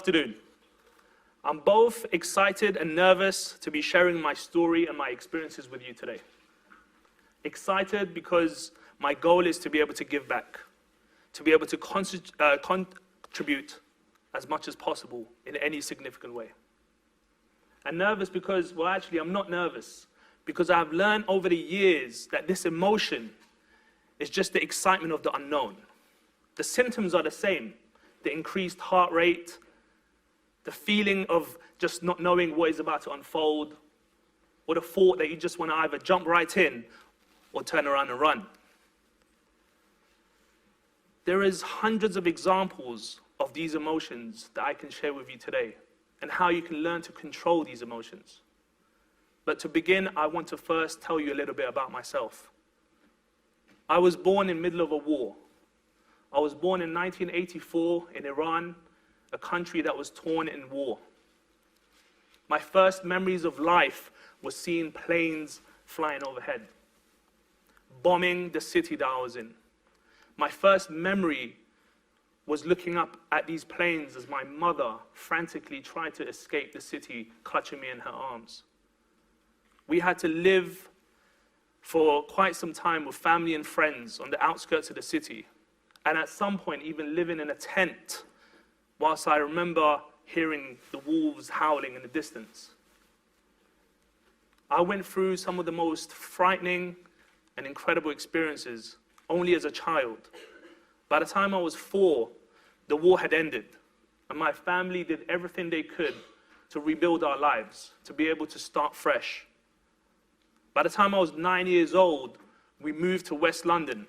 afternoon. I'm both excited and nervous to be sharing my story and my experiences with you today. Excited because my goal is to be able to give back, to be able to contribute as much as possible in any significant way. And nervous because, well, actually, I'm not nervous, because I've learned over the years that this emotion is just the excitement of the unknown. The symptoms are the same: the increased heart rate, the feeling of just not knowing what is about to unfold, or the thought that you just want to either jump right in or turn around and run. There is hundreds of examples of these emotions that I can share with you today, and how you can learn to control these emotions. But to begin, I want to first tell you a little bit about myself. I was born in the middle of a war. I was born in 1984 in Iran, a country that was torn in war. My first memories of life was seeing planes flying overhead, bombing the city that I was in. My first memory was looking up at these planes as my mother frantically tried to escape the city, clutching me in her arms. We had to live for quite some time with family and friends on the outskirts of the city, and at some point even living in a tent, whilst I remember hearing the wolves howling in the distance. I went through some of the most frightening and incredible experiences only as a child. By the time I was 4, the war had ended, and my family did everything they could to rebuild our lives, to be able to start fresh. By the time I was 9 years old, we moved to West London,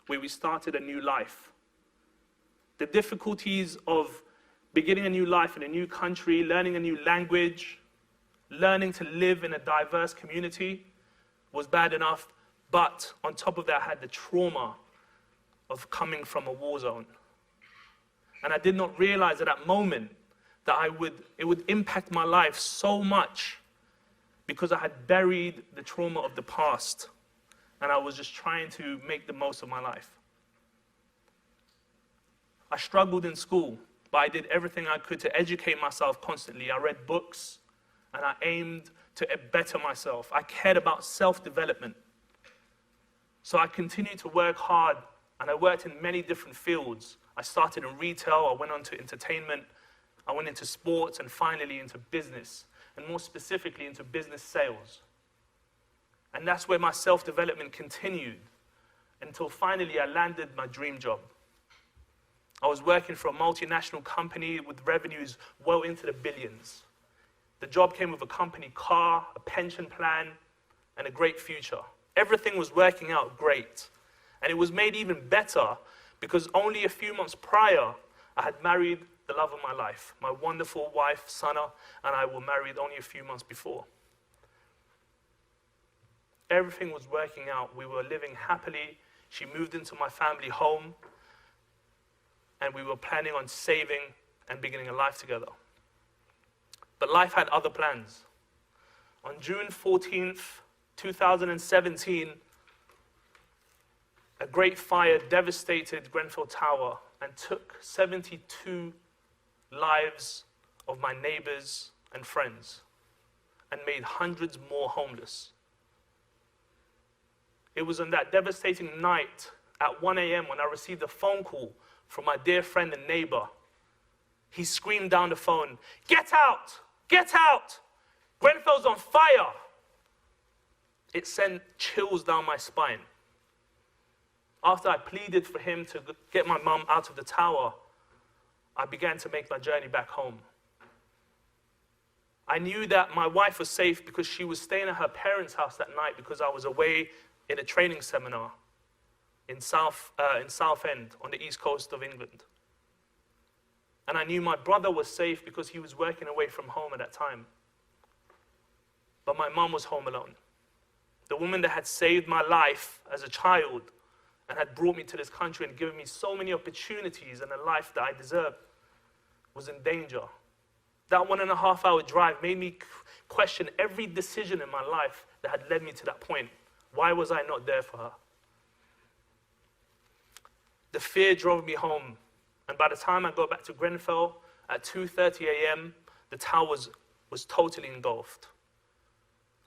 where we started a new life. The difficulties of beginning a new life in a new country, learning a new language, learning to live in a diverse community was bad enough, but on top of that, I had the trauma of coming from a war zone. And I did not realize at that moment that it would impact my life so much, because I had buried the trauma of the past, and I was just trying to make the most of my life. I struggled in school, but I did everything I could to educate myself constantly. I read books, and I aimed to better myself. I cared about self-development. So I continued to work hard, and I worked in many different fields. I started in retail, I went on to entertainment, I went into sports, and finally into business, and more specifically into business sales. And that's where my self-development continued, until finally I landed my dream job. I was working for a multinational company with revenues well into the billions. The job came with a company car, a pension plan, and a great future. Everything was working out great. And it was made even better because only a few months prior, I had married the love of my life, my wonderful wife, Sana, and I were married only a few months before. Everything was working out. We were living happily. She moved into my family home, and we were planning on saving and beginning a life together. But life had other plans. On June 14th, 2017, a great fire devastated Grenfell Tower and took 72 lives of my neighbors and friends, and made hundreds more homeless. It was on that devastating night at 1 a.m. when I received a phone call from my dear friend and neighbor. He screamed down the phone, "Get out! Get out! Grenfell's on fire!" It sent chills down my spine. After I pleaded for him to get my mum out of the tower, I began to make my journey back home. I knew that my wife was safe because she was staying at her parents' house that night because I was away in a training seminar in Southend on the east coast of England. And I knew my brother was safe because he was working away from home at that time. But my mum was home alone. The woman that had saved my life as a child and had brought me to this country and given me so many opportunities and a life that I deserved was in danger. That 1.5-hour drive made me question every decision in my life that had led me to that point. Why was I not there for her? The fear drove me home, and by the time I got back to Grenfell, At 2:30 a.m., the tower was totally engulfed.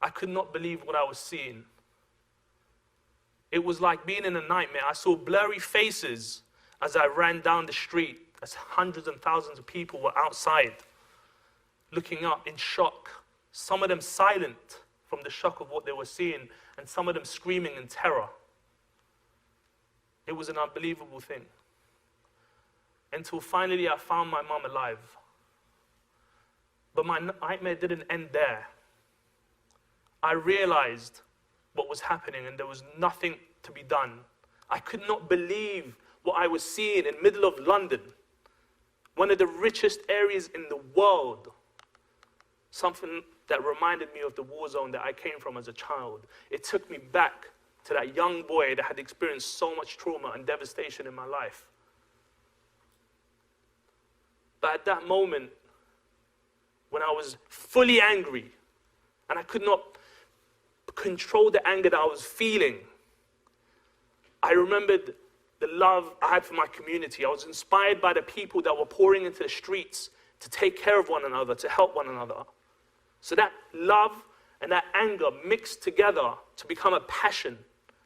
I could not believe what I was seeing. It was like being in a nightmare. I saw blurry faces as I ran down the street, as hundreds and thousands of people were outside, looking up in shock. Some of them silent from the shock of what they were seeing, and some of them screaming in terror. It was an unbelievable thing. Until finally I found my mum alive. But my nightmare didn't end there. I realized what was happening and there was nothing to be done. I could not believe what I was seeing in the middle of London, one of the richest areas in the world. Something that reminded me of the war zone that I came from as a child. It took me back to that young boy that had experienced so much trauma and devastation in my life. But at that moment, when I was fully angry, and I could not control the anger that I was feeling, I remembered the love I had for my community. I was inspired by the people that were pouring into the streets to take care of one another, to help one another. So that love and that anger mixed together to become a passion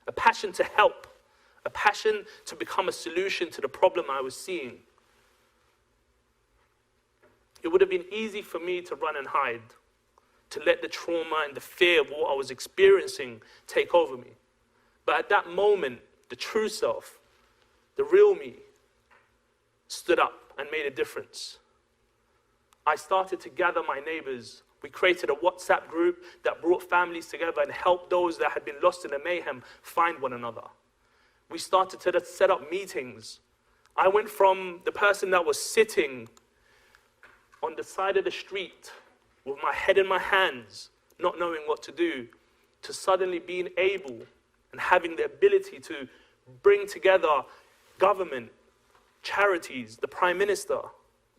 to help, a passion to become a solution to the problem I was seeing. It would have been easy for me to run and hide, to let the trauma and the fear of what I was experiencing take over me. But at that moment, the true self, the real me, stood up and made a difference. I started to gather my neighbors. We created a WhatsApp group that brought families together and helped those that had been lost in the mayhem find one another. We started to set up meetings. I went from the person that was sitting on the side of the street with my head in my hands, not knowing what to do, to suddenly being able and having the ability to bring together government, charities, the Prime Minister,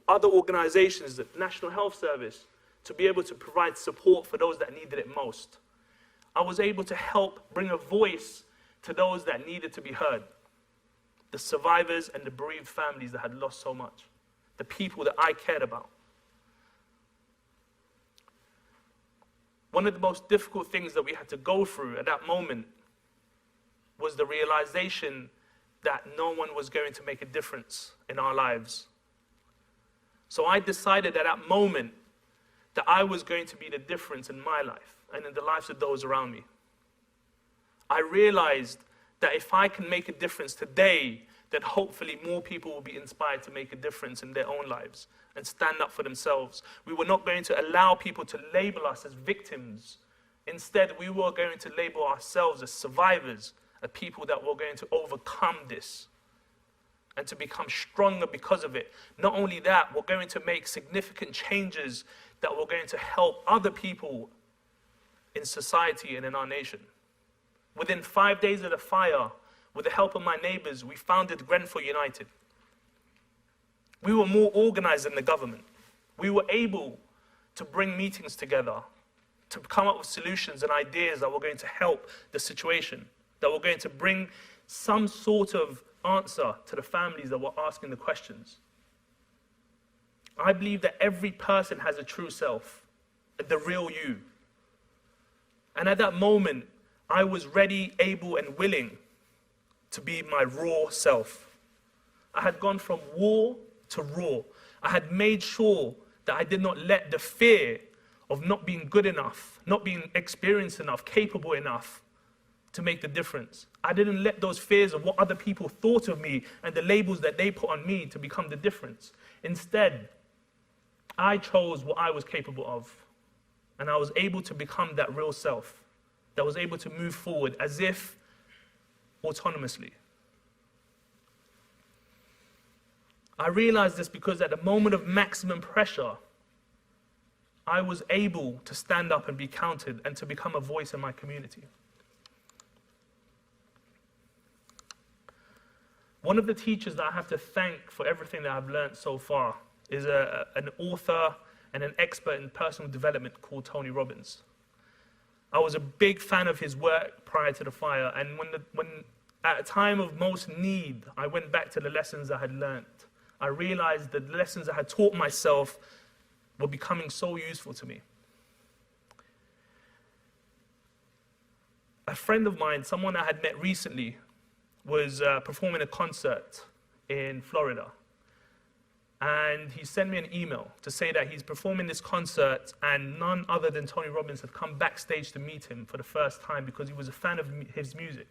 other organizations, the National Health Service, to be able to provide support for those that needed it most. I was able to help bring a voice to those that needed to be heard, the survivors and the bereaved families that had lost so much, the people that I cared about. One of the most difficult things that we had to go through at that moment was the realization that no one was going to make a difference in our lives. So I decided at that moment that I was going to be the difference in my life and in the lives of those around me. I realized that if I can make a difference today, then hopefully more people will be inspired to make a difference in their own lives and stand up for themselves. We were not going to allow people to label us as victims. Instead, we were going to label ourselves as survivors, as people that were going to overcome this and to become stronger because of it. Not only that, we're going to make significant changes that were going to help other people in society and in our nation. Within 5 days of the fire, with the help of my neighbors, we founded Grenfell United. We were more organized than the government. We were able to bring meetings together, to come up with solutions and ideas that were going to help the situation, that were going to bring some sort of answer to the families that were asking the questions. I believe that every person has a true self, the real you. And at that moment, I was ready, able, and willing to be my raw self. I had gone from war to raw. I had made sure that I did not let the fear of not being good enough, not being experienced enough, capable enough to make the difference. I didn't let those fears of what other people thought of me and the labels that they put on me to become the difference. Instead, I chose what I was capable of, and I was able to become that real self, that was able to move forward as if autonomously. I realized this because at the moment of maximum pressure, I was able to stand up and be counted and to become a voice in my community. One of the teachers that I have to thank for everything that I've learned so far is an author and an expert in personal development called Tony Robbins. I was a big fan of his work prior to the fire, and when at a time of most need, I went back to the lessons I had learned. I realized that the lessons I had taught myself were becoming so useful to me. A friend of mine, someone I had met recently, was performing a concert in Florida. And he sent me an email to say that he's performing this concert and none other than Tony Robbins had come backstage to meet him for the first time because he was a fan of his music.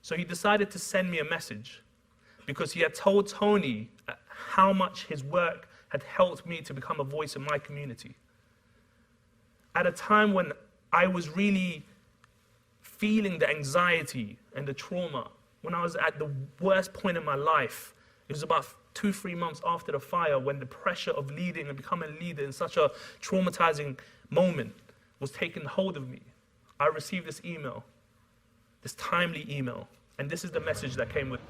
So he decided to send me a message because he had told Tony how much his work had helped me to become a voice in my community. At a time when I was really feeling the anxiety and the trauma, when I was at the worst point in my life, it was about 2-3 months after the fire when the pressure of leading and becoming a leader in such a traumatizing moment was taking hold of me. I received this email, this timely email, and this is the message that came with it.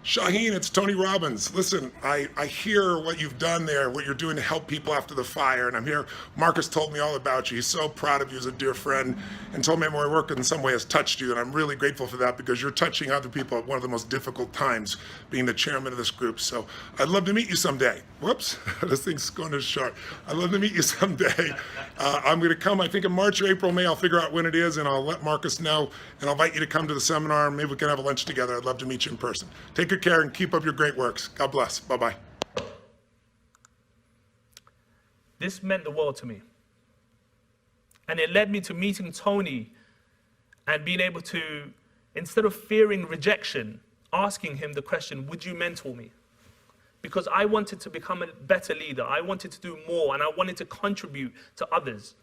Shahin, it's Tony Robbins. Listen, I hear what you've done there, what you're doing to help people after the fire, and I'm here. Marcus told me all about you. He's so proud of you as a dear friend and told me my work in some way has touched you, and I'm really grateful for that because you're touching other people at one of the most difficult times, being the chairman of this group. So I'd love to meet you someday. Whoops, this thing's going to short. I'd love to meet you someday. I'm going to come, I think in March or April, May. I'll figure out when it is, and I'll let Marcus know, and I'll invite you to come to the seminar, and maybe we can have a lunch together. I'd love to meet you in person. Take good care and keep up your great works. God bless. Bye-bye. This meant the world to me. And it led me to meeting Tony and being able to, instead of fearing rejection, asking him the question, would you mentor me? Because I wanted to become a better leader. I wanted to do more, and I wanted to contribute to others.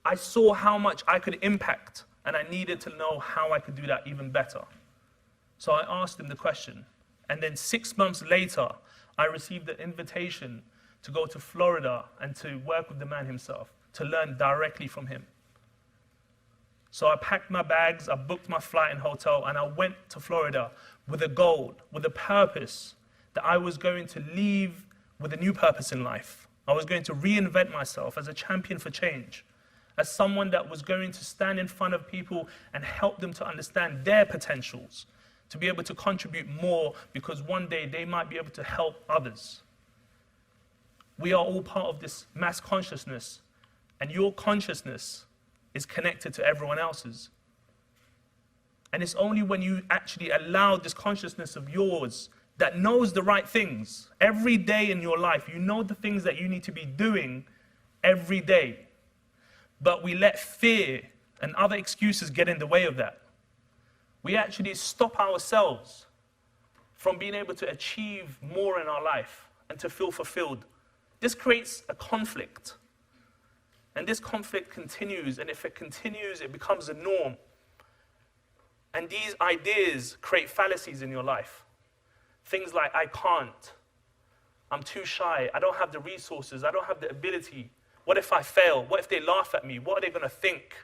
I saw how much I could impact, and I needed to know how I could do that even better. So I asked him the question. And then 6 months later, I received an invitation to go to Florida and to work with the man himself, to learn directly from him. So I packed my bags, I booked my flight and hotel, and I went to Florida with a goal, with a purpose, that I was going to leave with a new purpose in life. I was going to reinvent myself as a champion for change, as someone that was going to stand in front of people and help them to understand their potentials, to be able to contribute more because one day they might be able to help others. We are all part of this mass consciousness, and your consciousness is connected to everyone else's. And it's only when you actually allow this consciousness of yours that knows the right things every day in your life. You know the things that you need to be doing every day. But we let fear and other excuses get in the way of that. We actually stop ourselves from being able to achieve more in our life and to feel fulfilled. This creates a conflict. And this conflict continues, and if it continues, it becomes a norm. And these ideas create fallacies in your life. Things like, I can't, I'm too shy, I don't have the resources, I don't have the ability. What if I fail? What if they laugh at me? What are they going to think?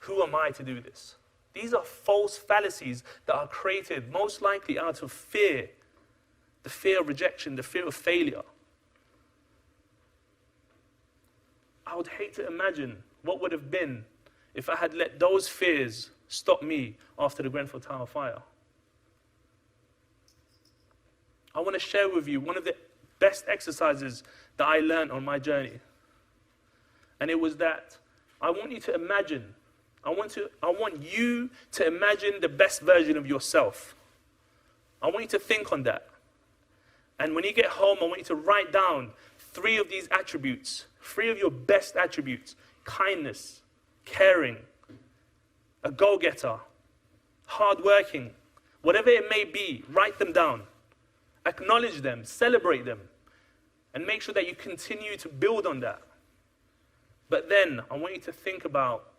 Who am I to do this? These are false fallacies that are created most likely out of fear, the fear of rejection, the fear of failure. I would hate to imagine what would have been if I had let those fears stop me after the Grenfell Tower fire. I want to share with you one of the best exercises that I learned on my journey. And it was that I want you to imagine, I want you to imagine the best version of yourself. I want you to think on that. And when you get home, I want you to write down 3 of these attributes, 3 of your best attributes: kindness, caring, a go-getter, hardworking, whatever it may be, write them down. Acknowledge them, celebrate them, and make sure that you continue to build on that. But then I want you to think about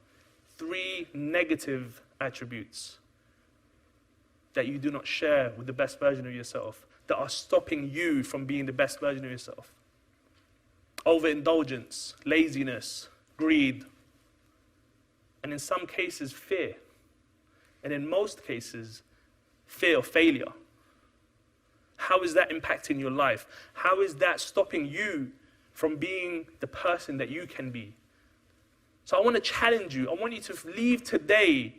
3 negative attributes that you do not share with the best version of yourself, that are stopping you from being the best version of yourself. Overindulgence, laziness, greed, and in some cases, fear. And in most cases, fear of failure. How is that impacting your life? How is that stopping you from being the person that you can be? So I want to challenge you. I want you to leave today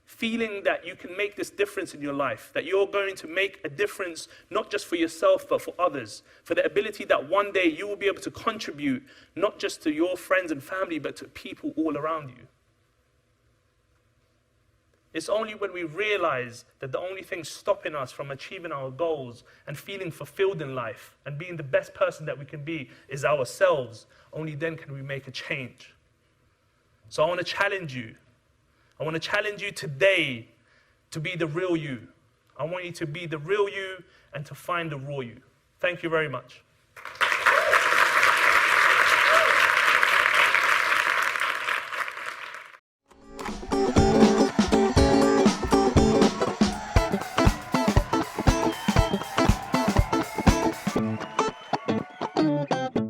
feeling that you can make this difference in your life, that you're going to make a difference not just for yourself but for others, for the ability that one day you will be able to contribute not just to your friends and family but to people all around you. It's only when we realize that the only thing stopping us from achieving our goals and feeling fulfilled in life and being the best person that we can be is ourselves, only then can we make a change. So I want to challenge you. I want to challenge you today to be the real you. I want you to be the real you and to find the raw you. Thank you very much.